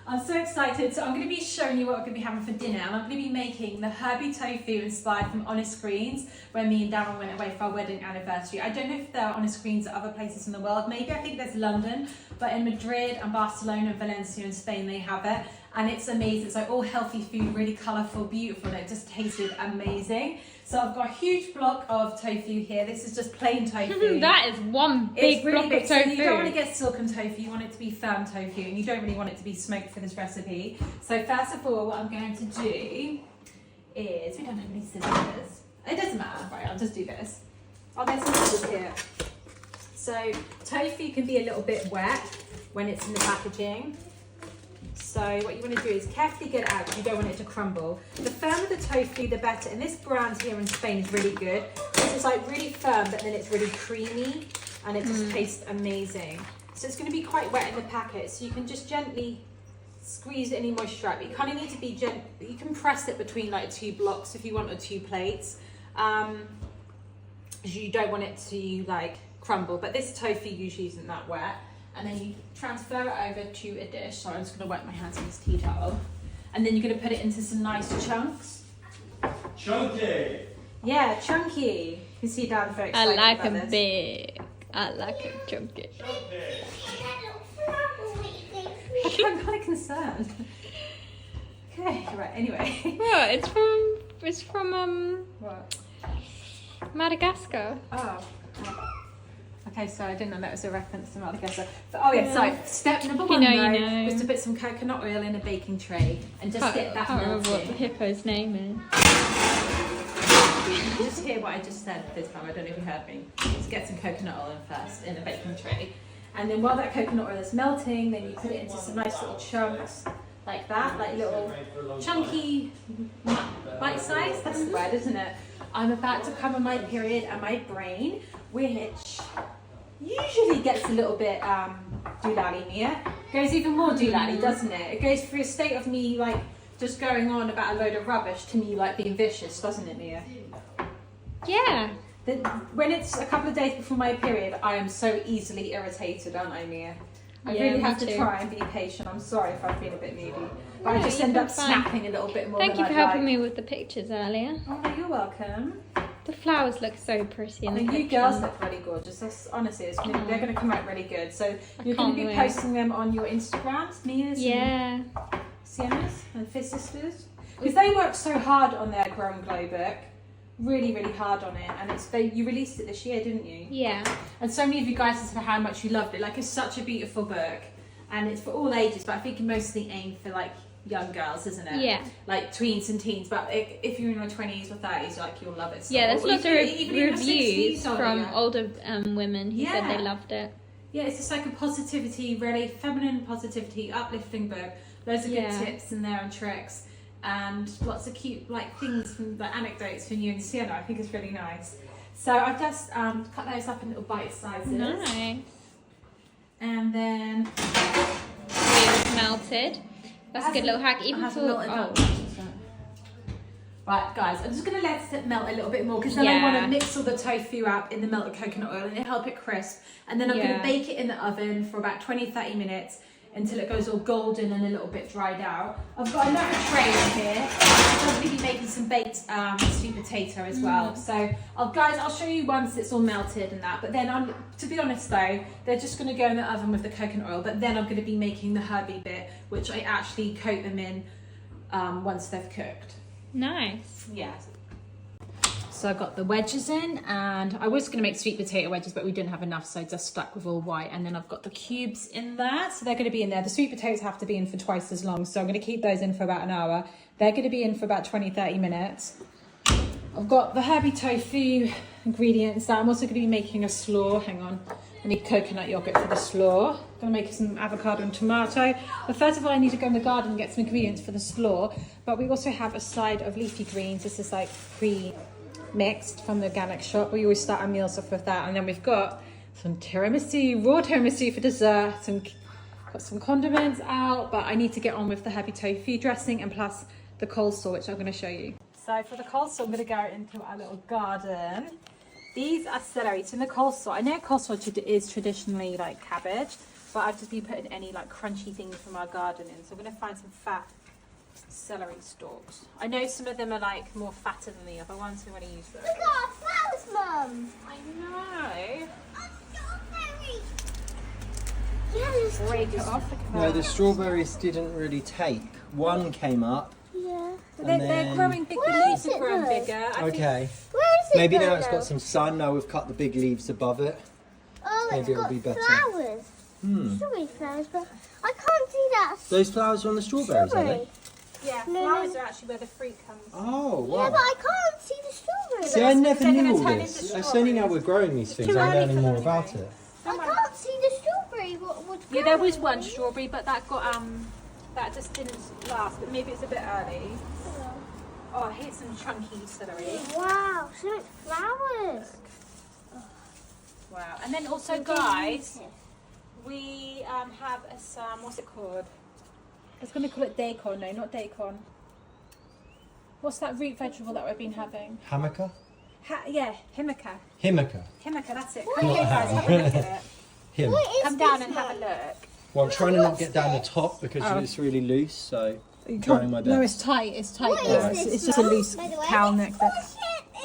I'm so excited. So I'm going to be showing you what we're going to be having for dinner, and I'm going to be making the Herby tofu inspired from Honest Greens, where me and Darren went away for our wedding anniversary. I don't know if there are Honest Greens at other places in the world. Maybe, I think there's London, but in Madrid and Barcelona and Valencia in Spain they have it, and it's amazing. It's like all healthy food, really colourful, beautiful, and it just tasted amazing. So I've got a huge block of tofu here. This is just plain tofu. That is one big really block big. of tofu. So you don't want to get silken tofu, you want it to be firm tofu, and you don't really want it to be smoked for this recipe. So first of all, what I'm going to do is, we don't have any scissors. It doesn't matter, right, I'll just do this. I'll get some scissors here. So tofu can be a little bit wet when it's in the packaging. So what you want to do is carefully get it out because you don't want it to crumble. The firmer the tofu, the better. And this brand here in Spain is really good. This is like really firm, but then it's really creamy and it just tastes amazing. So it's going to be quite wet in the packet. So you can just gently squeeze any moisture out. But you kind of need to be gentle. You can press it between like 2 blocks if you want, or 2 plates. You don't want it to like crumble. But this tofu usually isn't that wet. And then you transfer it over to a dish. Sorry, I'm just going to wipe my hands with this tea towel. And then you're going to put it into some nice chunks. Chunky! Yeah, chunky. You see Dad very excited I like about them this. big. I like them chunky. I'm kind of concerned. Okay, right, anyway. Well, it's from What? Madagascar. Oh. Okay, so I didn't know that was a reference to Madagascar. Oh yeah, so step number 1 you know. was to put some coconut oil in a baking tray and just get that can't remember what the melted. hippo's name is. Just hear what I just said this time. I don't know if you heard me. Just get some coconut oil in first in a baking tray, and then while that coconut oil is melting, then you put it into some nice little chunks like that, like little chunky bite size. That's the word, isn't it? I'm about to come on my period, and my brain, which usually gets a little bit doolally, Mia, goes even more doolally, doesn't it? It goes through a state of me like just going on about a load of rubbish to me like being vicious, doesn't it, Mia? Yeah. When it's a couple of days before my period, I am so easily irritated, aren't I, Mia? I Yeah, really me have to too. try and be patient. I'm sorry if I've been a bit moody, but I No, just you've end been up fine. snapping a little bit more Thank than you I'd for helping like. me with the pictures earlier. Oh, no, you're welcome. The flowers look so pretty in the You picture. girls look really gorgeous. That's, honestly, they're going to come out really good. So you're going can't to be wait. posting them on your Instagrams, Mia's Yeah. and Sienna's and Fizz sisters, because they worked so hard on their Grow and Glow book, really, really hard on it. And you released it this year, didn't you? Yeah. And so many of you guys said how much you loved it. Like, it's such a beautiful book, and it's for all ages. But I think it mostly aimed for like young girls, isn't it? Yeah. Like tweens and teens. But if you're in your 20s or 30s, like, you'll love it. So. Yeah, there's Or lots of even in your reviews 60s, from yeah. older women who said Yeah. they loved it. Yeah, it's just like a positivity, really feminine positivity, uplifting book. Loads of Yeah. good tips in there and tricks, and lots of cute like things from like anecdotes from you and Sienna. I think it's really nice. So I've just cut those up in little bite sizes. Nice. And then It's melted. That's a good little hack. Even has for melted down. Right, guys, I'm just going to let it melt a little bit more, because then I Yeah. want to mix all the tofu up in the melted coconut oil and it'll help it crisp. And then I'm going Yeah. to bake it in the oven for about 20-30 minutes until it goes all golden and a little bit dried out. I've got another tray in here. I'm going to be making some baked sweet potato as well. So, I'll show you once it's all melted and that. But then, to be honest though, they're just going to go in the oven with the coconut oil. But then I'm going to be making the Herby bit, which I actually coat them in once they've cooked. Nice. Yeah. So I got the wedges in, and I was going to make sweet potato wedges, but we didn't have enough, so I just stuck with all white. And then I've got the cubes in there, so they're going to be in there. The sweet potatoes have to be in for twice as long, so I'm going to keep those in for about an hour. They're going to be in for about 20-30 minutes. I've got the Herby tofu ingredients that I'm also going to be making a slaw. Hang on. I need coconut yogurt for the slaw. I'm going to make some avocado and tomato. But first of all, I need to go in the garden and get some ingredients for the slaw. But we also have a side of leafy greens. This is like pre-mixed from the organic shop. We always start our meals off with that. And then we've got some tiramisu, raw tiramisu for dessert. Got some condiments out, but I need to get on with the Herby tofu dressing and plus the coleslaw, which I'm going to show you. So for the coleslaw, I'm going to go into our little garden. These are celery. So in the coleslaw, I know coleslaw is traditionally like cabbage, but I've just been putting any like crunchy things from our garden in. So I'm going to find some fat celery stalks. I know some of them are like more fatter than the other ones, so I'm going to use those. Look at our flowers, Mum. I know. Yeah, Break it off. No, the strawberries didn't really take. One came up. Yeah. They're then- growing big. The Where leaves is are it growing though? bigger. I think Okay. Where is it? Maybe now though, it's got some sun. Now we've cut the big leaves above it. Oh, maybe it's it'll got be better. flowers. Strawberry flowers, but I can't see that. Those flowers are on the strawberries, are Strawberry. they? yeah, No, flowers no. are actually where the fruit comes. Oh, Yeah, wow. but I can't see the strawberries. See, I never they're knew gonna all turn this. into It's only now strawberries. we're growing these things Too I'm early learning for more them about anyway. it. I can't see the strawberry. What's Yeah, there was one strawberry, but that got that just didn't last. But maybe it's a bit early. Oh, here's some chunky celery. Wow, so much flowers. Wow. And then also, guys, we have some, what's it called? I was going to call it daikon. No, not daikon. What's that root vegetable that we've been having? Hamaka? Yeah, himika. Himaka. Himika, that's it. Come here, guys, have a look at it. Him. What is Come down this and have a one? look. Well, I'm trying to not get down the top because it's really loose, so I'm trying my best. No, it's tight. It's tight. What there. is It's, this, it's just a Mum, loose by the way? cow neck. But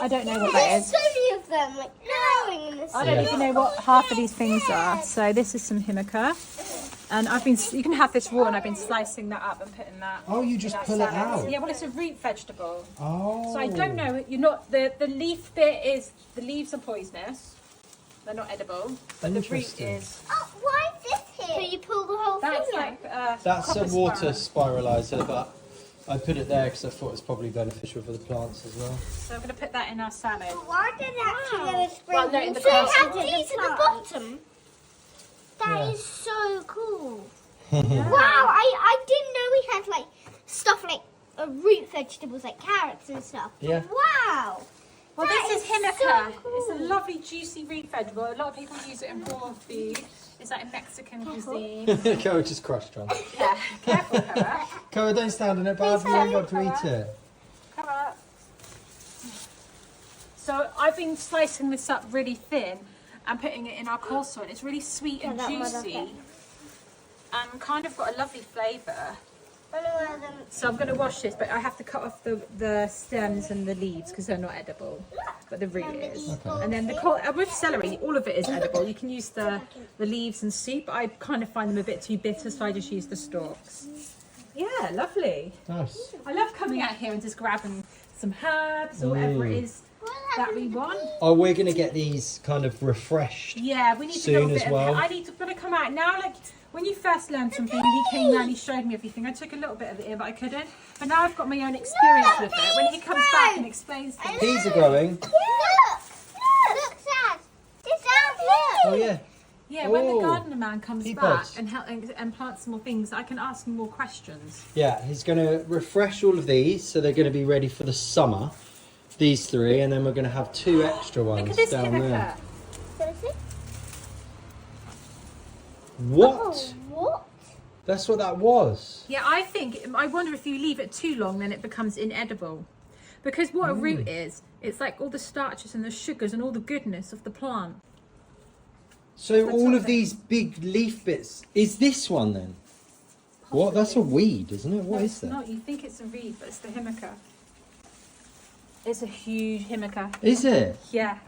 I don't know what that There's is. so many of them, like growing in this. I don't even know what half of these things are. So this is some himika, and you can have this raw, and I've been slicing that up and putting that. Oh, you just in our pull it salads. out? Yeah, well, it's a root vegetable. Oh. So I don't know. You're not the leaf bit is the leaves are poisonous. They're not edible, but the root Interesting. is. Oh, why is this here? So you pull the whole That's thing like That's a copper water spiral. spiralizer, but I put it there because I thought it was probably beneficial for the plants as well. So I'm going to put that in our salad. But why did it actually let us spray Well, no, in the water? So past- it has these at the bottom. That is Yeah. so cool. Wow, I didn't know we had like stuff like root vegetables like carrots and stuff. Yeah. Wow. Well, That this is is himika. so cool. It's a lovely, juicy root vegetable. A lot of people use it in raw food. It's like a Mexican cuisine. Koa just crushed one. Yeah, careful, Cara. Koa, don't stand on it, bud. We haven't got to eat it. Cara. So I've been slicing this up really thin and putting it in our coleslaw. And it's really sweet and Yeah, that might juicy. affect. And kind of got a lovely flavour. I don't know where them. So I'm going to wash this, but I have to cut off the stems and the leaves because they're not edible. But the root is. And then with celery, all of it is edible. You can use the leaves and soup. I kind of find them a bit too bitter, so I just use the stalks. Yeah, lovely. Nice. I love coming out here and just grabbing some herbs or whatever it is that we want. Oh, we're going to get these kind of refreshed. Yeah, we need a Soon little as bit well. of it. I need to gonna come out now. Like when you first learned something, he came round, he showed me everything. I took a little bit of it in, but I couldn't. But now I've got my own experience with it. When he comes back and explains to me. Peas are growing. Look, Dad. It's out here. Oh, yeah. Yeah, when the Oh, gardener man comes pea back pods. and plants more things, I can ask him more questions. Yeah, he's going to refresh all of these, so they're going to be ready for the summer. These three, and then we're going to have 2 extra ones Look at this down himika. there. Seriously? What? Oh, what? That's what that was. Yeah, I wonder if you leave it too long, then it becomes inedible. Because what a root is, it's like all the starches and the sugars and all the goodness of the plant. So What's all on of it? these big leaf bits, is this one then? What? That's a weed, isn't it? What No, is it's that? not. You think it's a reed, but it's the himika. It's a huge himika. Is it? Yeah.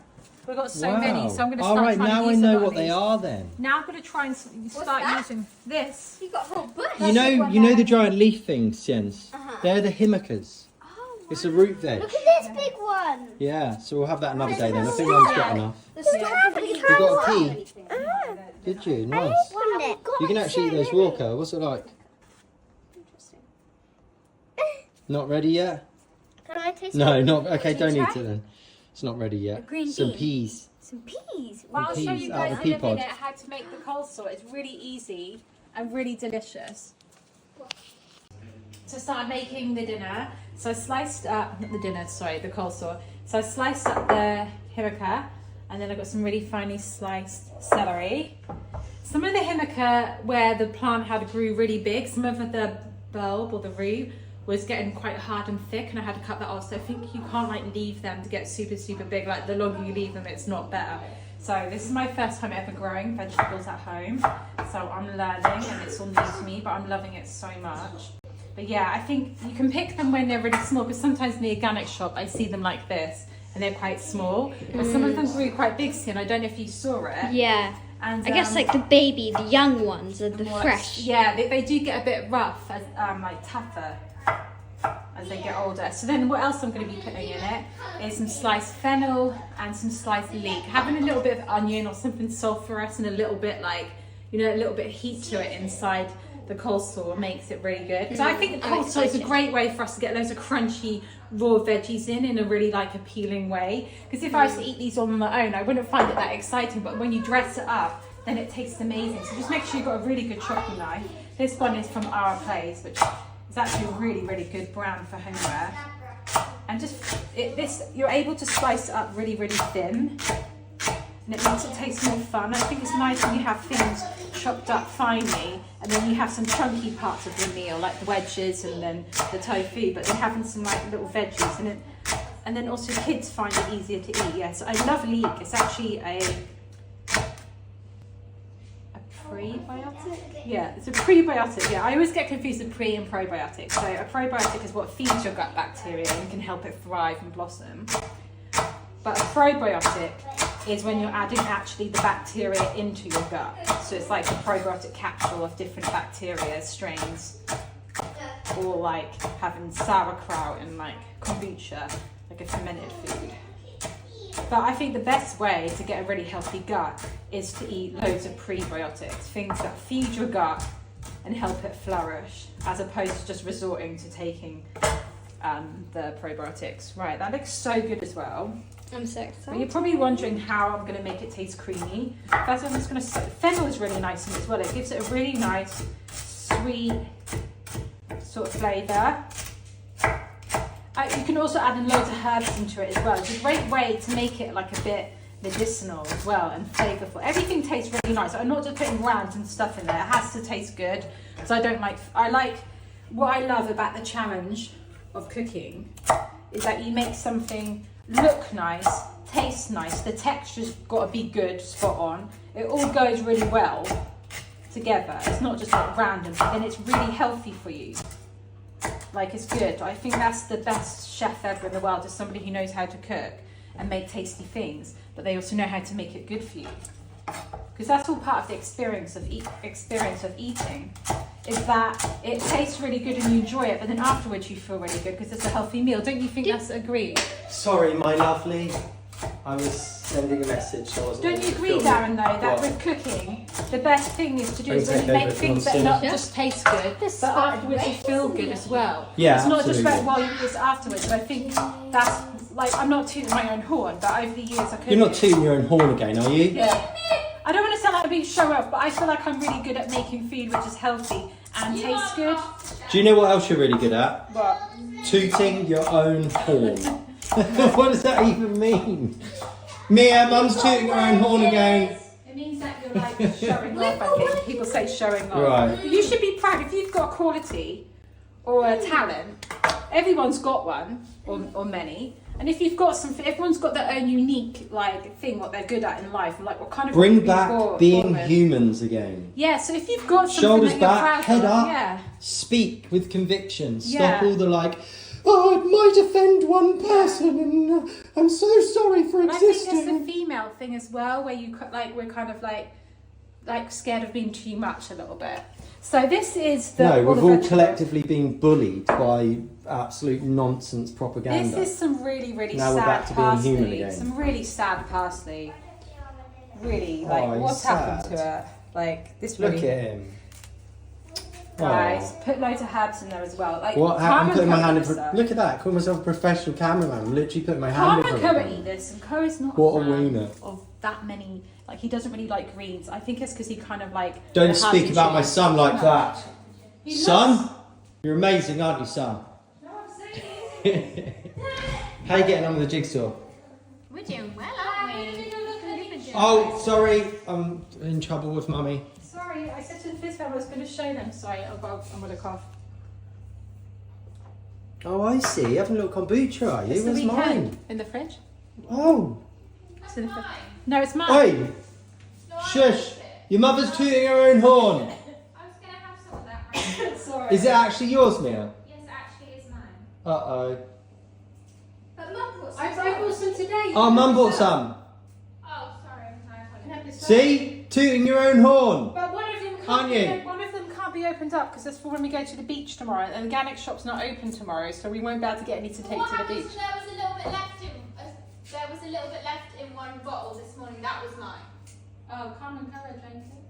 We've got so Wow. many, so I'm going to All start right, trying now to I use a know lot what of they these. are then. Now I'm going to try and start that? using this. You got a whole bush. You know the giant leaf things, Jens? Uh-huh. They're the himikas. Oh, It's a root veg. look at this big one. Yeah, so we'll have that another day then. I think Mum's got enough. The strawberry. You got a pea? Did you? Nice. Opened it. You can actually eat those raw, Koa. What's it like? Not ready yet? Can I taste No, it? not. Okay, Can you don't eat try? it then. It's not ready yet. green Some bean. peas. Some peas. Well, I'll show peas you out guys of in pea a pod. minute how to make the coleslaw. It's really easy and really delicious. To start making the dinner, so I sliced up, not the dinner, sorry, the coleslaw. So I sliced up the himika, and then I got some really finely sliced celery. Some of the himika where the plant had grew really big, some of the bulb or the root was getting quite hard and thick, and I had to cut that off. So I think you can't like leave them to get super, super big. Like the longer you leave them, it's not better. So this is my first time ever growing vegetables at home. So I'm learning and it's all new to me, but I'm loving it so much. But yeah, I think you can pick them when they're really small, because sometimes in the organic shop I see them like this and they're quite small. But some of them grew quite big skin. I don't know if you saw it. Yeah. And I guess like the young ones are the more fresh. Yeah, they do get a bit rough, as like tougher as they get older. So then what else I'm going to be putting in it is some sliced fennel and some sliced leek. Having a little bit of onion or something sulphurous and a little bit like, you know, a little bit of heat to it inside the coleslaw makes it really good. So I think the coleslaw is a great way for us to get loads of crunchy raw veggies in a really like appealing way. Because if I was to eat these on their own, I wouldn't find it that exciting. But when you dress it up, then it tastes amazing. So just make sure you've got a really good chopping knife. This one is from Our Place, which is actually a really, really good brand for homeware. And just you're able to slice it up really, really thin. And it makes it taste more fun. I think it's nice when you have things chopped up finely, and then you have some chunky parts of the meal, like the wedges and then the tofu, but then having some like little veggies, and then also kids find it easier to eat. Yes, I love leek. It's actually a prebiotic. Yeah, it's a prebiotic. Yeah, I always get confused with pre and probiotic. So a probiotic is what feeds your gut bacteria and can help it thrive and blossom. But a probiotic is when you're adding actually the bacteria into your gut. So it's like a probiotic capsule of different bacteria strains, or like having sauerkraut and like kombucha, like a fermented food. But I think the best way to get a really healthy gut is to eat loads of prebiotics, things that feed your gut and help it flourish, as opposed to just resorting to taking the probiotics. Right, that looks so good as well. I'm so But excited. you're probably wondering how I'm going to make it taste creamy. First, I'm just going to fennel is really nice in it as well. It gives it a really nice, sweet sort of flavour. You can also add in loads of herbs into it as well. It's a great way to make it like a bit medicinal as well and flavourful. Everything tastes really nice. I'm not just putting random stuff in there. It has to taste good. So what I love about the challenge of cooking is that you make something look nice, taste nice, the texture's got to be good, spot on. It all goes really well together. It's not just like random, and it's really healthy for you. Like, it's good. I think that's the best chef ever in the world, is somebody who knows how to cook and make tasty things, but they also know how to make it good for you. Because that's all part of the experience of eating, is that it tastes really good and you enjoy it, but then afterwards you feel really good because it's a healthy meal. Don't you think that's agreed? Sorry, my lovely. I was sending a message. So I wasn't Don't you agree, Darren, though, that with cooking, the best thing is to do is when you make things that not just taste good, but afterwards you feel good as well. Yeah, it's not absolutely. just about while you eat this afterwards. But I think that's, like, I'm not tooting my own horn, but over the years I could. You're not tooting your own horn again, are you? Yeah. I don't want to sound like a big show off, but I feel like I'm really good at making food which is healthy and tastes good. Do you know what else you're really good at? What? Tooting your own horn. What does that even mean? Mia, Mum's tooting her own horn again. It means that you're like showing off, I think. People say showing off. Right. But you should be proud if you've got a quality or a talent. Everyone's got one, or many. And if you've got something, everyone's got their own unique like thing, what they're good at in life, and like what kind of Bring people back you're born being with. humans again. Yeah, so if you've got something Shoulders that you're back, proud head of, up. yeah. Speak with conviction. Stop Yeah. all the like, oh, it might offend one person, and I'm so sorry for And I think existing. it's the female thing as well, where you like we're kind of like scared of being too much a little bit. So this is the. No, we've the all vegetables. collectively been bullied by absolute nonsense propaganda. This is some really, really Now we're sad back to being parsley. human again. Some really sad parsley. Really, like Oh, what's sad. happened to it? Like this Look really. at him. Guys, Oh. put loads of herbs in there as well. Like What happened? Putting my hand in. Carmen Look at that. Call myself a professional cameraman. I'm literally putting my hand in. Carmen front of Coa him. eat this, and Coa is not What a a fan wiener. of that many. Like he doesn't really like greens. I think it's because he kind of like. Don't the speak herbs about and my cheese. son like No. that. He Son, loves- you're amazing, aren't you, son? No, I'm saying- How you getting on with the jigsaw? We're doing well, aren't we? Oh, sorry, I'm in trouble with mummy. Sorry, I said to the Fizz family I was going to show them. Sorry, I'm going to cough. Oh, I see. You having a little kombucha, are you? It's the Where's weekend. mine? In the fridge. Oh, It's in the fridge. No, it's mine. Oi! Shush! Your mother's tooting her own horn. I was going to have some of that right. Sorry. Is it actually yours, Mia? Yes, actually, it's mine. Uh-oh. But Mum brought some. I brought some today. Oh, Mum bought some. Oh, sorry. I apologize. See? Tooting your own horn. But one of them Can't you? One of them can't be opened up because that's for when we go to the beach tomorrow. And the organic shop's not open tomorrow, so we won't be able to get any to take What to the happens beach. when there was a little bit left in? There was a little bit left in one bottle this morning. That was mine. Oh, come and go, drink it.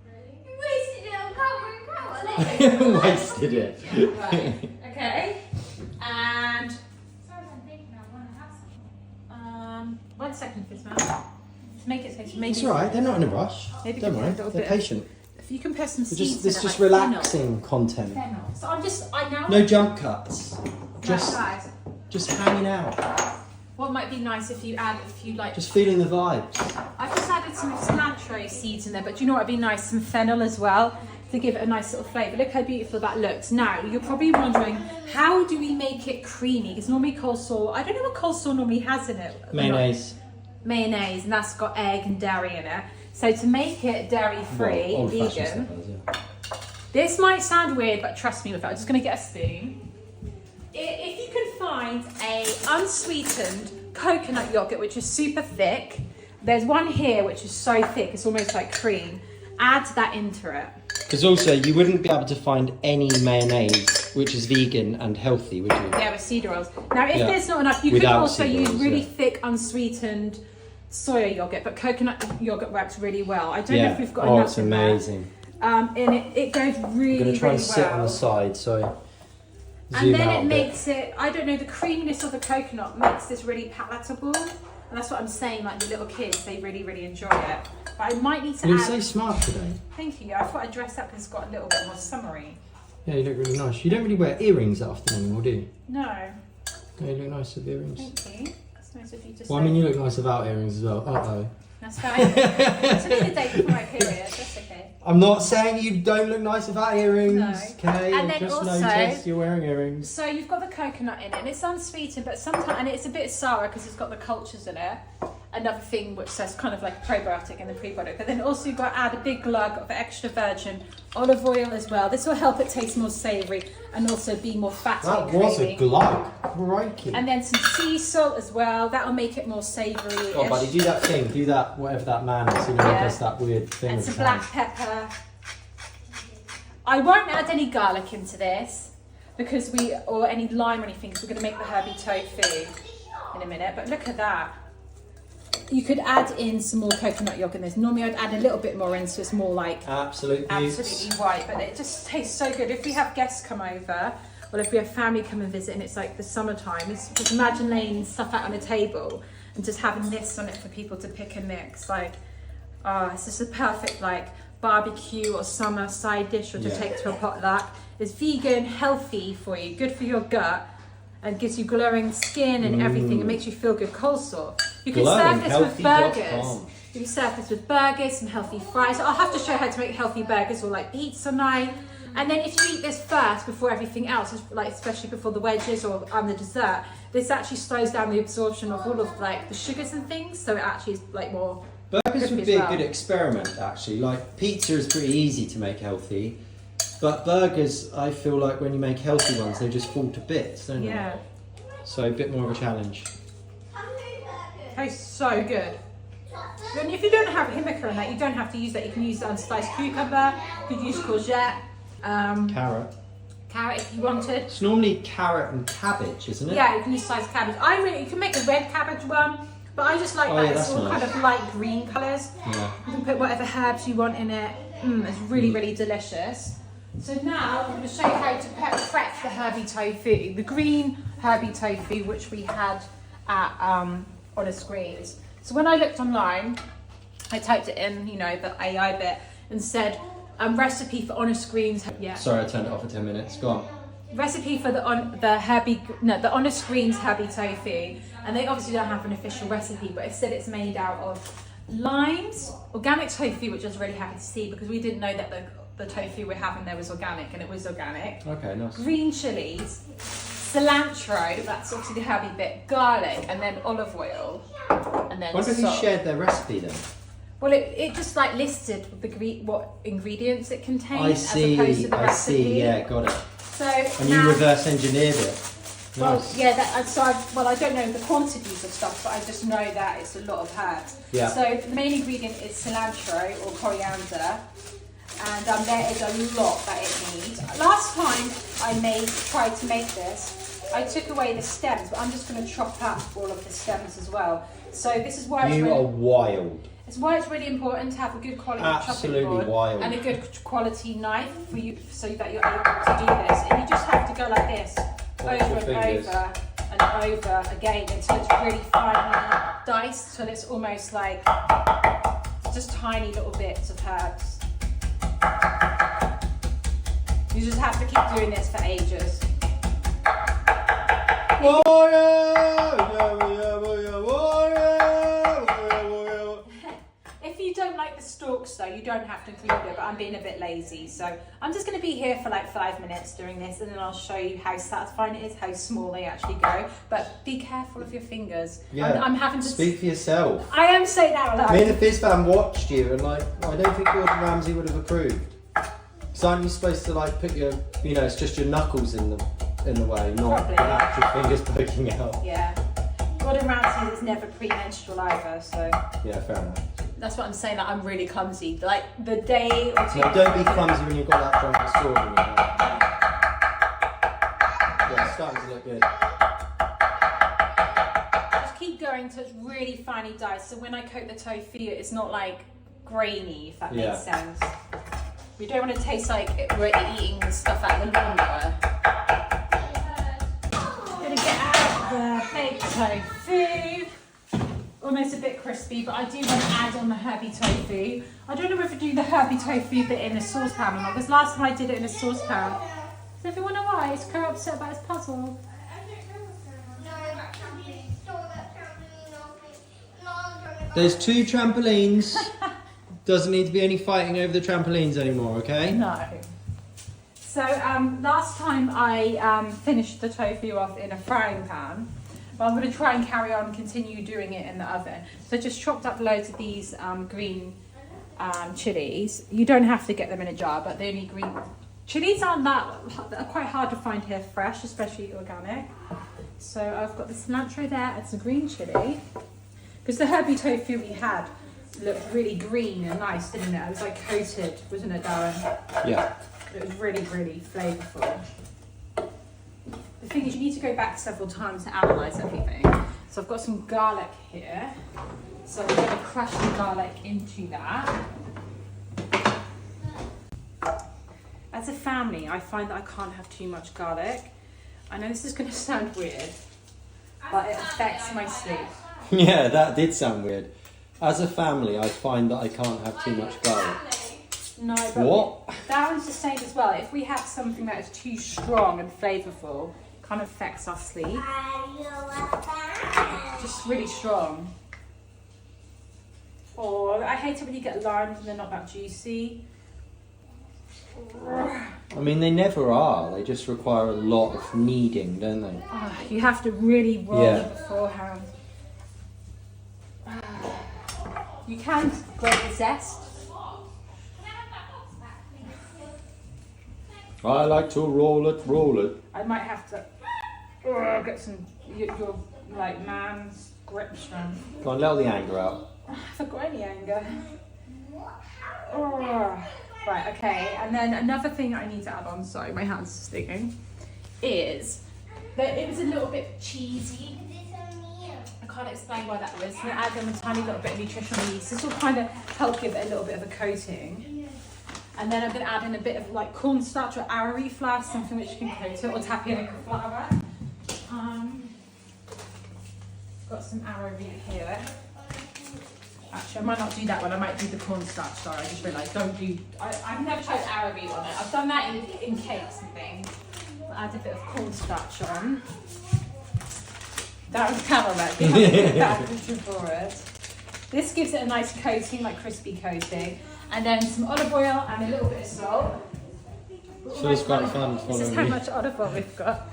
Really? You wasted it on cover and cover. Wasted it. Right. Okay. And Sorry, I'm thinking I want to have some. 1 second, Fizz, man. To make it taste. Maybe It's alright, they're not in a rush. Maybe Don't give it a worry, little they're bit. patient. If you can put some It's seeds just, in it's it, just like relaxing content. fennel. So I now. No jump cuts. Just, Guys, just hanging out. what might be nice if you like. Just feeling the vibes. I've just added some cilantro seeds in there, but do you know what would be nice? Some fennel as well to give it a nice little flavour. Look how beautiful that looks. Now, you're probably wondering, how do we make it creamy? Because normally coleslaw, I don't know what coleslaw normally has in it. Mayonnaise. Mayonnaise, and that's got egg and dairy in it. So to make it dairy-free, Well, old-fashioned vegan, stuff is, yeah. this might sound weird, but trust me with it. I'm just going to get a spoon. If you can find a unsweetened coconut yogurt, which is super thick, there's one here which is so thick, it's almost like cream. Add that into it. Because also, you wouldn't be able to find any mayonnaise which is vegan and healthy, would you? Yeah, with cedar oils. Now, if Yeah. there's not enough, you Without could also seed use oils, really yeah. thick, unsweetened soya yogurt, but coconut yogurt works really well. I don't know Yeah. if we've got Oh, enough it's in there. amazing. And it goes really, I'm going to try really and sit well. on the side, so And zoom then out it a bit. makes it, I don't know, the creaminess of the coconut makes this really palatable. And that's what I'm saying, like the little kids, they really, really enjoy it. But I might need to You're add... so smart today. Thank you. I thought I'd dress up and it's got a little bit more summery. Yeah, you look really nice. You don't really wear earrings that often anymore, do you? No. Yeah, you look nice with earrings. Thank you. That's nice of you to say. Well, I mean, you look nice without earrings as well. Uh-oh. That's fine. It's only the day before my period. That's okay. I'm not saying you don't look nice without earrings, No. okay? And I then just also- noticed you're wearing earrings. So you've got the coconut in it, and it's unsweetened, but sometimes, and it's a bit sour because it's got the cultures in it. Another thing which says kind of like a probiotic in the prebiotic, but then also you've got to add a big glug of extra virgin olive oil as well. This will help it taste more savoury and also be more fatty That and was creamy. a glug. Crikey. And then some sea salt as well. That'll make it more savoury. Oh, buddy, do that thing. Do that, whatever that man is. You know, Yeah. he does that weird thing. And with some his black hand. pepper. I won't add any garlic into this because or any lime or anything, because we're going to make the herby tofu in a minute. But look at that. You could add in some more coconut yogurt in this. Normally I'd add a little bit more in, so it's more like Absolute beauty. absolutely white, but it just tastes so good. If we have guests come over, or if we have family come and visit and it's like the summertime, just imagine laying stuff out on a table and just having this on it for people to pick and mix. Like, it's just a perfect like barbecue or summer side dish, or to Yeah. take to a potluck. It's vegan, healthy for you, good for your gut, and gives you glowing skin and everything. It makes you feel good. Coleslaw. You can serve this with burgers. You can serve this with burgers, some healthy fries. I'll have to show you how to make healthy burgers, or like pizza night. And then if you eat this first before everything else, like especially before the wedges or the dessert, this actually slows down the absorption of all of like the sugars and things. So it actually is like more. Burgers Good would as be well. a good experiment, actually. Like, pizza is pretty easy to make healthy. But burgers, I feel like when you make healthy ones, they just fall to bits, don't Yeah. they? So a bit more of a challenge. Tastes so good. And if you don't have himika in that, you don't have to use that. You can use unsliced cucumber. You could use courgette, Carrot. carrot if you wanted. It's normally carrot and cabbage, isn't it? Yeah, you can use sliced cabbage. You can make a red cabbage one, but I just like Oh, that. yeah, It's that's all nice. kind of light green colours. Yeah. You can put whatever herbs you want in it. It's really, really delicious. So now I'm going to show you how to prep the herby tofu. The green herby tofu, which we had at Honest Greens. So when I looked online, I typed it in, the AI bit, and said recipe for Honest Greens. Yeah. Sorry, I turned it off for 10 minutes. Go on. Recipe for the Honest Greens herby tofu, and they obviously don't have an official recipe, but it said it's made out of limes, organic tofu, which I was really happy to see because we didn't know that the tofu we're having there was organic, and it was organic. Okay, nice. Green chilies, cilantro, that's obviously the herby bit, garlic, and then olive oil, and then I wonder if you salt. shared their recipe then. Well, it just like listed what ingredients it contains I see, as opposed to the recipe. see, yeah, got it. So And now, you reverse engineered it. well, Nice. yeah, I don't know the quantities of stuff, but I just know that it's a lot of herbs. Yeah. So the main ingredient is cilantro or coriander, and there is a lot that it needs. Last time I tried to make this, I took away the stems, but I'm just going to chop up all of the stems as well. So this is why You are wild. it's why it's really important to have a good quality Absolutely chopping board wild. and a good quality knife for you, so that you're able to do this. And you just have to go like this, Watch your over and fingers. over and over again until it's really finely diced, till it's almost like just tiny little bits of herbs. You just have to keep doing this for ages. If you don't like the stalks though, you don't have to include it, but I'm being a bit lazy. So I'm just going to be here for like 5 minutes doing this, and then I'll show you how satisfying it is, how small they actually go. But be careful of your fingers. Yeah. I'm having to... Speak for yourself. I am saying that out Me loud. and the Fizz fam watched you, and like, I don't think Gordon Ramsay would have approved. So aren't you supposed to like put your, it's just your knuckles in the way, not Probably. the actual fingers poking out. Yeah. Gordon Ramsay is never premenstrual either, so Yeah, fair enough. that's what I'm saying. Like I'm really clumsy. Like the day or two. No, don't be clumsy when you've got that drunk sword in your hand. Yeah, it's starting to look good. Just keep going till it's really finely diced. So when I coat the tofu, it's not like grainy, if that Yeah. makes sense. We don't want to taste like we're eating stuff out of the lawnmower. Gonna get out the baked tofu. Almost a bit crispy, but I do want to add on the herby tofu. I don't know whether to do the herby tofu bit in a saucepan or not, because last time I did it in a saucepan. Does everyone know why? Is Kara upset about his puzzle? There's 2 trampolines. Doesn't need to be any fighting over the trampolines anymore, okay? No. So last time I finished the tofu off in a frying pan, but I'm going to try and carry on, continue doing it in the oven. So I just chopped up loads of these green chilies. You don't have to get them in a jar, but the only green chilies are quite hard to find here fresh, especially organic. So I've got the cilantro there, it's a green chili. Because the herby tofu we had looked really green and nice, didn't it? It was like coated, wasn't it, Darren? Yeah. It was really, really flavourful. The thing is, you need to go back several times to analyse everything. So I've got some garlic here. So I'm going to crush the garlic into that. As a family, I find that I can't have too much garlic. I know this is going to sound weird, but it affects my sleep. Yeah, that did sound weird. As a family, I find that I can't have too much garlic. No, but What? that one's the same as well. If we have something that is too strong and flavourful, it kind of affects our sleep. Just really strong. Or I hate it when you get limes and they're not that juicy. I mean, they never are. They just require a lot of kneading, don't they? You have to really roll Yeah. it beforehand. You can grate the zest. I like to roll it. I might have to get some your like man's grip strength. Go on, let all the anger out. I haven't got any anger. Right, okay. And then another thing I need to add on, sorry, my hand's sticking, is that it was a little bit cheesy. I can't explain why that was. I'm going to add in a tiny little bit of nutritional yeast. This will kind of help give it a little bit of a coating. And then I'm going to add in a bit of like cornstarch or arrowroot flour, something which can coat it, or tapioca flour. Got some arrowroot here. Actually, I might not do that one. I might do the cornstarch. Sorry, I just realised. I've never tried arrowroot on it. I've done that in cakes and things. I'll add a bit of cornstarch on. That was camera backwards and forwards. This gives it a nice coating, like crispy coating. And then some olive oil and a little bit of salt. So it's quite fun This is following how you. much olive oil we've got.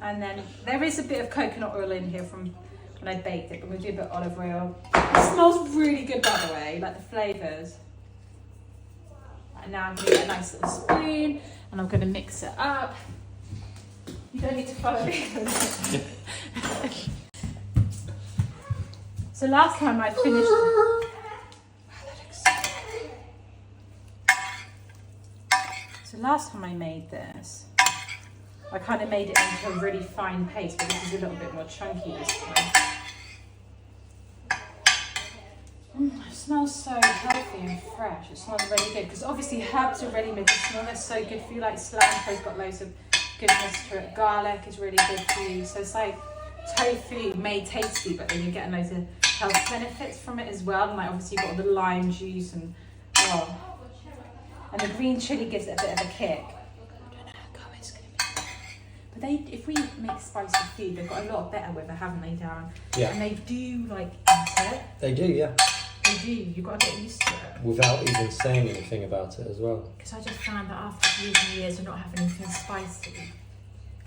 And then there is a bit of coconut oil in here from when I baked it, but we'll do a bit of olive oil. It smells really good, by the way, like the flavours. And now I'm going to get a nice little spoon and I'm going to mix it up. You don't need to follow me. So last time I finished... Wow, that looks so good. So last time I made this, I kind of made it into a really fine paste, but this is a little bit more chunky this time. It smells so healthy and fresh. It smells really good because obviously herbs are really medicinal. They're so good for you. Like cilantro's got loads of goodness to it. Garlic is really good for you. So it's like tofu made tasty, but then you're getting loads of health benefits from it as well. And like obviously you've got all the lime juice and and the green chili gives it a bit of a kick. But if we make spicy food, they've got a lot better with it, haven't they, Darren? Yeah. And they do like eat it. They do, yeah. They do. You've got to get used to it. Without even saying anything about it as well. Because I just found that after years and years of not having anything spicy,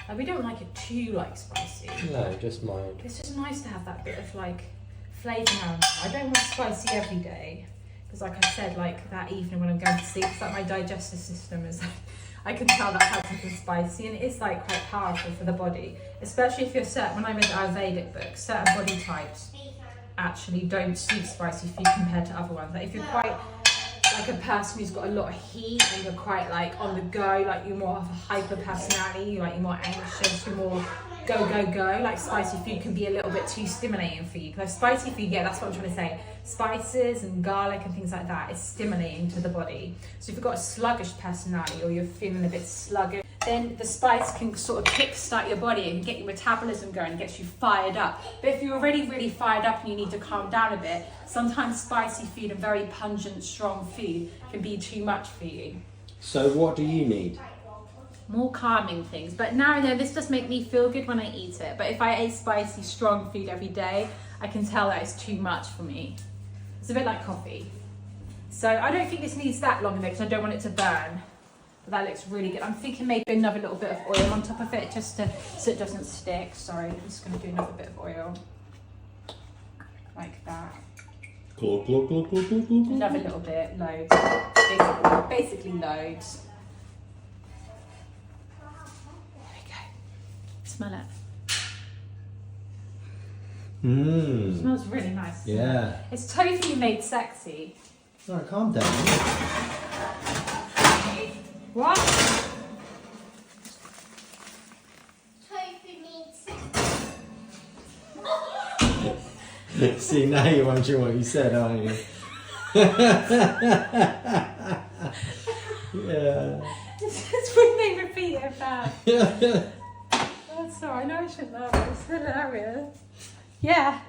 like we don't like it too like spicy. No, just mild. It's just nice to have that bit of like flavour now and then. I don't want spicy every day. Because like I said, like that evening when I'm going to sleep, it's like my digestive system is like, I can tell that I had something spicy, and it is like quite powerful for the body, especially if you're certain. When I read the Ayurvedic book, certain body types actually don't suit spicy food compared to other ones. Like if you're quite like a person who's got a lot of heat and you're quite like on the go, like you're more of a hyper personality, like you're more anxious, you're more go, like spicy food can be a little bit too stimulating for you. Because spicy food, yeah, that's what I'm trying to say. Spices and garlic and things like that is stimulating to the body. So if you've got a sluggish personality or you're feeling a bit sluggish, then the spice can sort of kickstart your body and get your metabolism going and gets you fired up. But if you're already really fired up and you need to calm down a bit, sometimes spicy food and very pungent, strong food can be too much for you. So what do you need? More calming things. But now I know this does make me feel good when I eat it. But if I ate spicy, strong food every day, I can tell that it's too much for me. It's a bit like coffee. So I don't think this needs that long in there because I don't want it to burn. But that looks really good. I'm thinking maybe another little bit of oil on top of it just so it doesn't stick. Sorry, I'm just going to do another bit of oil. Like that. Another little bit, loads. Basically loads. Smell it. It smells really nice. Yeah. It's tofu made sexy. Alright, calm down. What? Tofu needs. See, now you're wondering what you said, aren't you? Yeah. It's when they repeat it back. Oh, sorry, I know I shouldn't laugh. It's hilarious. Yeah.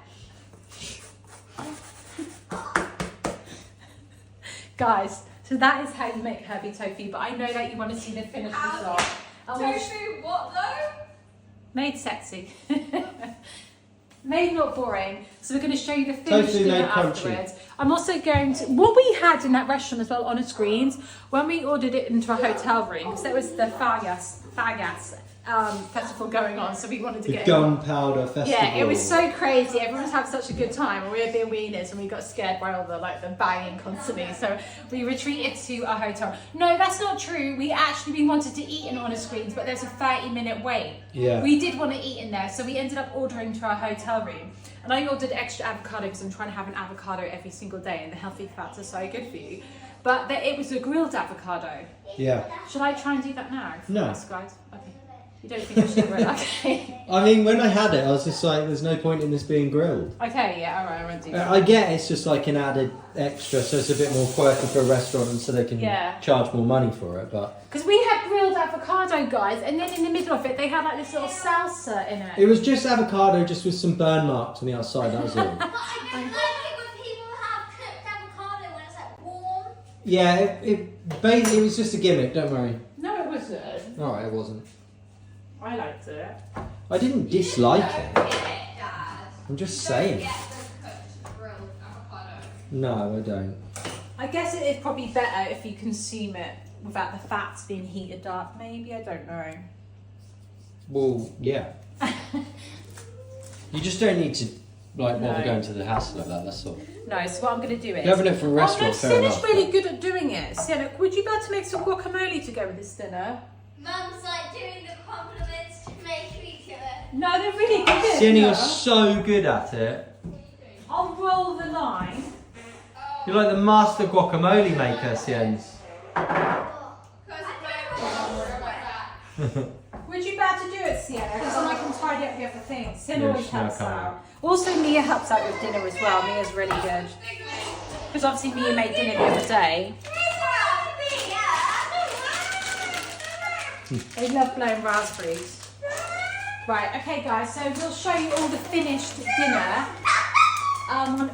Guys, so that is how you make Herby tofu, but I know that you want to see the finished result. Tofu, what though? Made sexy. Made not boring. So we're going to show you the finished Tofu dinner made crunchy. afterwards. I'm also going to, what we had in that restaurant as well on the screens, when we ordered it into a hotel room, because there was the Fagas festival going on, so we wanted to The get Gunpowder Festival. Yeah, it was so crazy. Everyone was having such a good time, and we were being weenies, and we got scared by all the banging constantly. So we retreated to a hotel. No, that's not true. We wanted to eat in on the screens, but there's a 30-minute wait. Yeah. We did want to eat in there, so we ended up ordering to our hotel room. And I ordered extra avocado because I'm trying to have an avocado every single day, and the healthy fats are so good for you. But it was a grilled avocado. Yeah. Should I try and do that now? No. Us, guys? Okay. You don't think I should grill? Okay. I mean, when I had it, I was just like, there's no point in this being grilled. Okay, yeah, alright, I won't do that. I get it's just like an added extra, so it's a bit more quirky for a restaurant and so they can charge more money for it, but... Because we had grilled avocado, guys, and then in the middle of it, they had like this little salsa in it. It was just avocado, just with some burn marks on the outside, that was all. But I don't like it when people have cooked avocado when it's like warm. Yeah, it was just a gimmick, don't worry. No, it wasn't. Alright, it wasn't. I liked it. I didn't dislike it. I'm just saying. No, I don't. I guess it is probably better if you consume it without the fats being heated up, maybe, I don't know. Well, yeah. You just don't need to bother going to the house like that. That's all. No, so what I'm going to do is... You're having it from a restaurant, fair enough. Sienna's really good at doing it. Sienna, would you be able to make some guacamole to go with this dinner? Mum's like doing the compliments to make me do it. No, they're really good. Sienna, you're look. so good at it. I'll roll the line. You're like the master guacamole maker, Sienna. Would you be able to do it, Sienna? Because then I can tidy up the other things. Sienna Yeah, always she's not helps coming. out. Also, Mia helps out with dinner as well. Mia's really good. Because obviously Mia made dinner the other day. They love blowing raspberries. Right, okay guys, so we'll show you all the finished dinner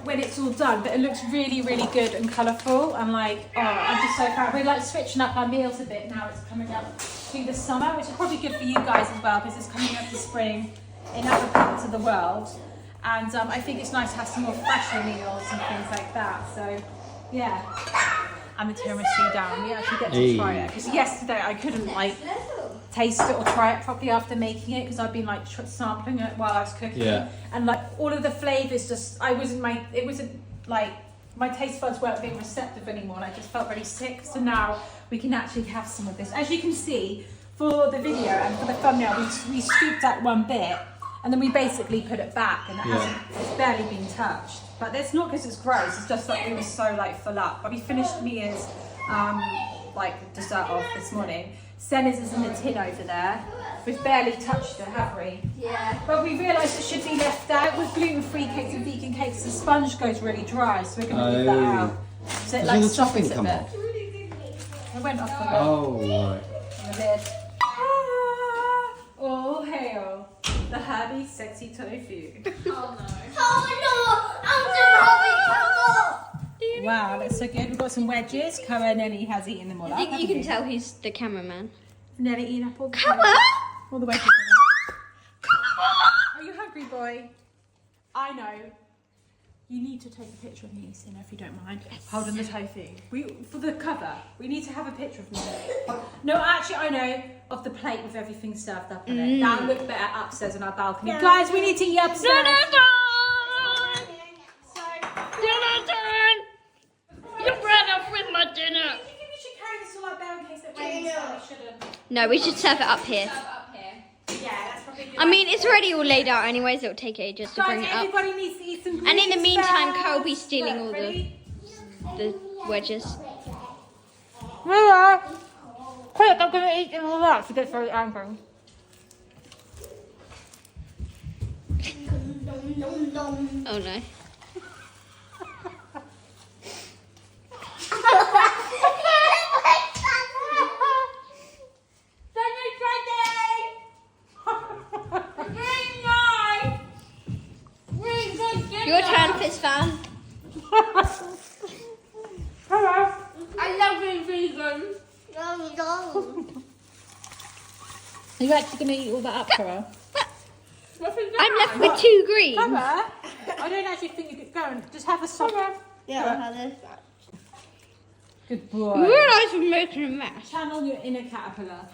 when it's all done. But it looks really, really good and colourful. I'm like, oh, I'm just so proud. We're like switching up our meals a bit now. It's coming up through the summer, which is probably good for you guys as well because it's coming up to spring in other parts of the world. And I think it's nice to have some more fresher meals and things like that. So, yeah. And the tiramisu down. We actually get to try it. Because yesterday I couldn't like taste it or try it properly after making it because I've been like sampling it while I was cooking. Yeah. And like all of the flavours just, my taste buds weren't being receptive anymore and I just felt really sick. So now we can actually have some of this. As you can see, for the video and for the thumbnail, we scooped out one bit and then we basically put it back and it's barely been touched. But it's not because it's gross, it's just that we were so like full up. But we finished Mia's dessert off this morning. Senna's is in the tin over there. We've barely touched it, have we? Yeah. But we realised it should be left out with gluten-free cakes and vegan cakes. The sponge goes really dry, so we're going to leave that out. So it Does all the softens topping come it a off? bit. It went off the lid. Oh, right. The lid. All hail the Herby sexy tofu. Oh no. Wow, that's so good. We've got some wedges. Cara Nelly has eaten them all up. I think you haven't can tell he's the cameraman. Nelly eating up all the all the wedges. Are you hungry, boy? I know. You need to take a picture of me, Sina, if you don't mind. Holding the tofu. For the cover, we need to have a picture of me. No, actually, I know of the plate with everything served up on it. That would look better upstairs on our balcony. Guys, we need to eat upstairs. Dinner time! You ran off with my dinner! Do you think we should carry this all up there in case it rains? No, we shouldn't. No, we should serve it up here. Up here. Yeah, that's probably a good I mean, idea. it's already all laid out anyways, it'll take ages to bring Guys, it up. everybody needs to eat some And in the greens meantime, first. Carl will be stealing all Look, ready? the wedges. Mila! Quick, I'm going to eat all that. She gets very angry. Oh no. Your turn, Fizz fan. Hello. I love being vegan. Are you actually going to eat all that up, Cara? I'm left with 2 greens. Cara? I don't actually think you could go and just have a soft. Yeah, Good you boy. realise we're making a mess. Channel your inner caterpillar.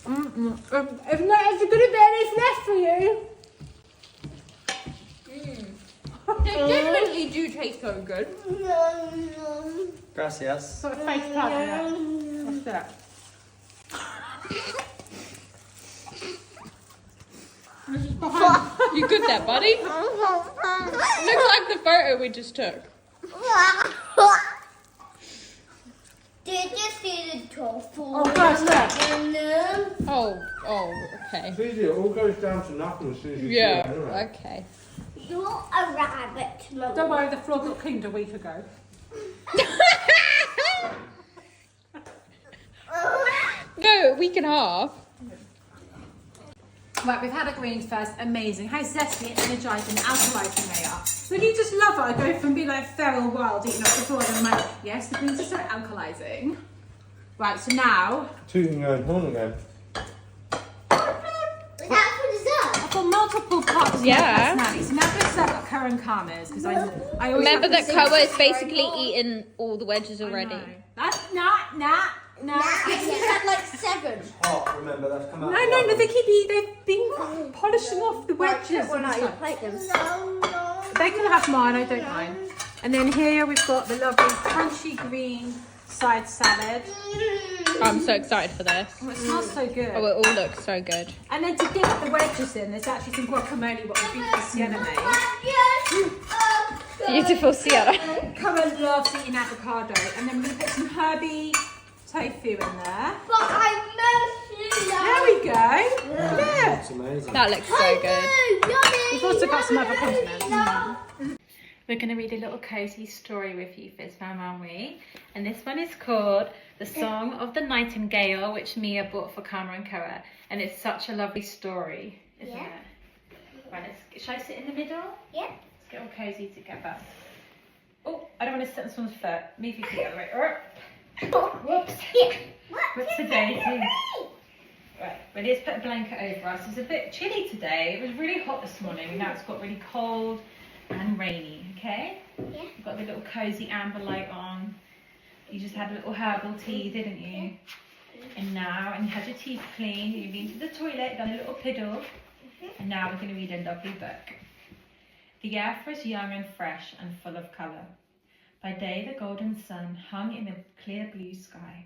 If not, is there going to be any left for you? They definitely do taste so good. Gracias. Sort of face plant in it. What's that? This is behind. You good there, buddy? Looks like the photo we just took. Did you see the tofu? Oh, guys, look. Oh, okay. It's easy, it all goes down to nothing as soon as you see it Yeah, anyway. okay. You're a rabbit, Mum. Don't worry, the floor got cleaned a week ago. No, a week and a half. Right, we've had our greens first. Amazing. How zesty and energising and alkalising they are. When you just love it, I go from being like feral wild eating up the floor and I'm like, yes, the greens are so alkalising. Right, so now Tooting your own horn again. I've got multiple parts of my personality. So now I'm going to start with Cara and Karma's because I always Remember have to that sing Koa this is basically eaten all the wedges I already. know. That's not. No. You had like 7. Hot, remember, that's come out. No, they've been polishing off the wedges. One and out your stuff. plate then. They can have mine, I don't mind. And then here we've got the lovely crunchy green side salad. I'm so excited for this. Oh, it smells so good. Oh, it all looks so good. And then to dip the wedges in, there's actually some guacamole what the beautiful Sienna made. Beautiful Sierra. Corinne loves eating avocado. And then we're going to put some Herby tofu in there. But I mostly There we go. Yeah. It's amazing. That looks so good. We've also got some other condiments. We're going to read a little cozy story with you, Fizz fam, aren't we? And this one is called The Song of the Nightingale, which Mia bought for Karma and Koa. And it's such a lovely story, isn't it? Right, shall I sit in the middle? Yeah. Let's get all cozy together. Oh, I don't want to sit on someone's foot. Move your feet out of the way. Whoops. Whoops the daisy. Right, ready? Let's put a blanket over us. It's a bit chilly today. It was really hot this morning. Now it's got really cold and rainy, okay? Yeah. You've got the little cozy amber light on. You just had a little herbal tea, didn't you? And you had your teeth cleaned, you've been to the toilet, done a little piddle. And now we're going to read a lovely book. The air was young and fresh and full of colour. By day the golden sun hung in a clear blue sky.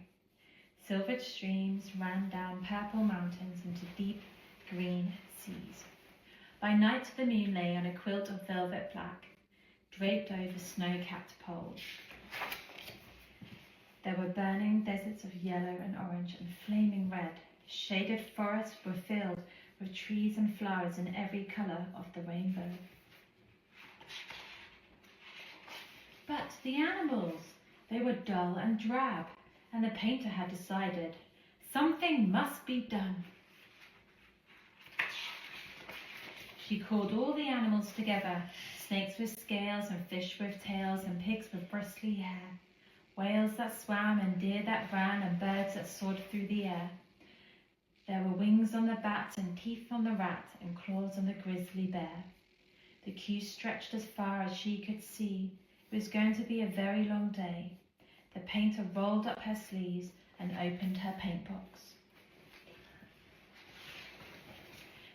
Silvered streams ran down purple mountains into deep green seas. By night the moon lay on a quilt of velvet black, draped over snow-capped poles. There were burning deserts of yellow and orange and flaming red. Shaded forests were filled with trees and flowers in every colour of the rainbow. But the animals, they were dull and drab, and the painter had decided something must be done. She called all the animals together, snakes with scales and fish with tails and pigs with bristly hair, whales that swam and deer that ran and birds that soared through the air. There were wings on the bat and teeth on the rat and claws on the grizzly bear. The queue stretched as far as she could see. It was going to be a very long day. The painter rolled up her sleeves and opened her paint box.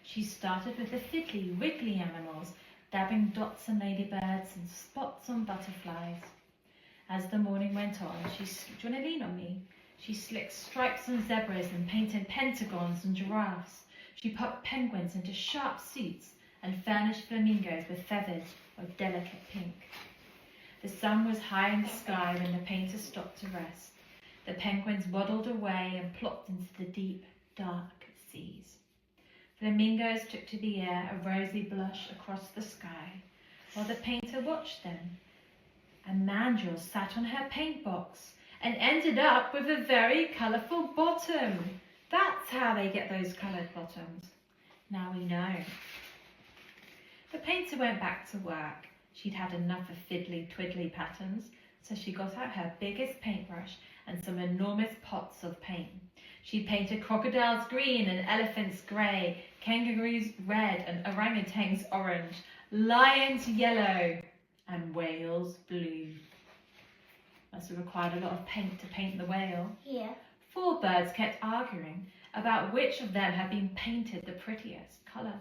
She started with the fiddly, wiggly animals, dabbing dots on ladybirds and spots on butterflies. As the morning went on, do you want to lean on me? She slicked stripes on zebras and painted pentagons and giraffes. She put penguins into sharp suits and furnished flamingos with feathers of delicate pink. The sun was high in the sky when the painter stopped to rest. The penguins waddled away and plopped into the deep, dark seas. Flamingos took to the air a rosy blush across the sky, while the painter watched them. And Mandrill sat on her paint box and ended up with a very colourful bottom. That's how they get those coloured bottoms. Now we know. The painter went back to work. She'd had enough of fiddly twiddly patterns, so she got out her biggest paintbrush and some enormous pots of paint. She painted crocodiles green and elephants grey, kangaroos red and orangutans orange, lions yellow and whales blue. Must have required a lot of paint to paint the whale. Yeah. 4 birds kept arguing about which of them had been painted the prettiest colour.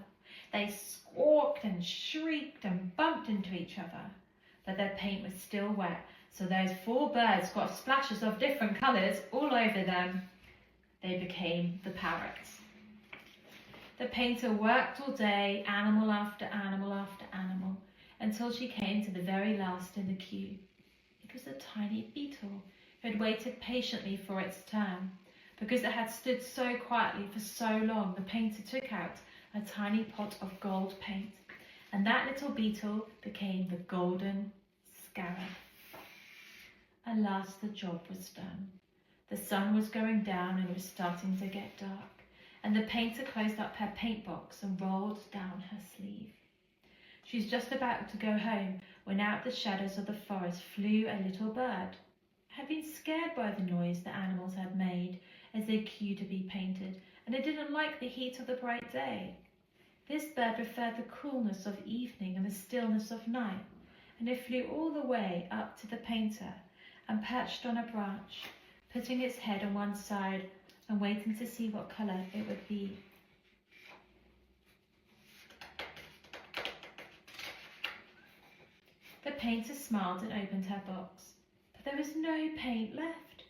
They squawked and shrieked and bumped into each other, but their paint was still wet, so those 4 birds got splashes of different colours all over them. They became the parrots. The painter worked all day, animal after animal after animal, until she came to the very last in the queue. It was a tiny beetle who had waited patiently for its turn. Because it had stood so quietly for so long, the painter took out a tiny pot of gold paint, and that little beetle became the golden scarab. At last the job was done. The sun was going down and it was starting to get dark, and the painter closed up her paint box and rolled down her sleeve. She was just about to go home when out of the shadows of the forest flew a little bird. It had been scared by the noise the animals had made as they queued to be painted, and it didn't like the heat of the bright day. This bird preferred the coolness of evening and the stillness of night, and it flew all the way up to the painter and perched on a branch, putting its head on one side and waiting to see what colour it would be. The painter smiled and opened her box, but there was no paint left.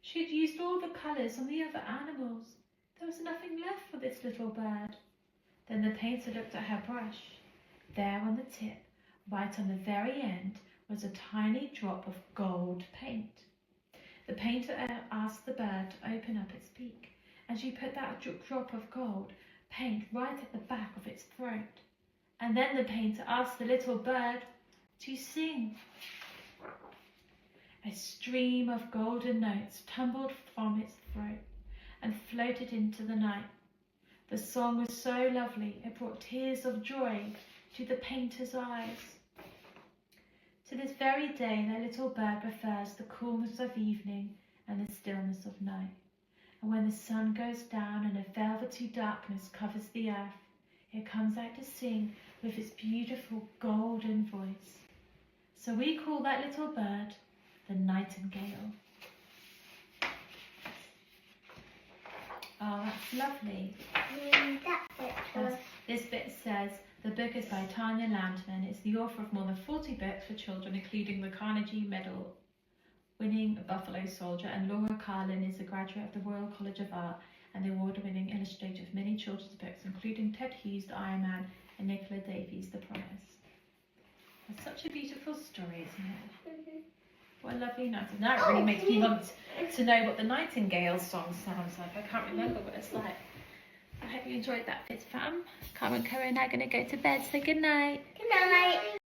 She had used all the colours on the other animals. There was nothing left for this little bird. Then the painter looked at her brush. There on the tip, right on the very end, was a tiny drop of gold paint. The painter asked the bird to open up its beak, and she put that drop of gold paint right at the back of its throat. And then the painter asked the little bird to sing. A stream of golden notes tumbled from its throat and floated into the night. The song was so lovely it brought tears of joy to the painter's eyes. To this very day, that little bird prefers the coolness of evening and the stillness of night. And when the sun goes down and a velvety darkness covers the earth, it comes out to sing with its beautiful golden voice. So we call that little bird the nightingale. Oh, that's lovely. This bit says, the book is by Tanya Landman. It's the author of more than 40 books for children, including the Carnegie Medal winning Buffalo Soldier, and Laura Carlin is a graduate of the Royal College of Art and the award-winning illustrator of many children's books, including Ted Hughes' The Iron Man and Nicola Davies' The Promise. It's such a beautiful story, isn't it? What a lovely night. Now it really makes me want to know what the Nightingale song sounds like. I can't remember what it's like. I hope you enjoyed that, Fizz fam. Carmen and Co are now going to go to bed, so good night. Good night.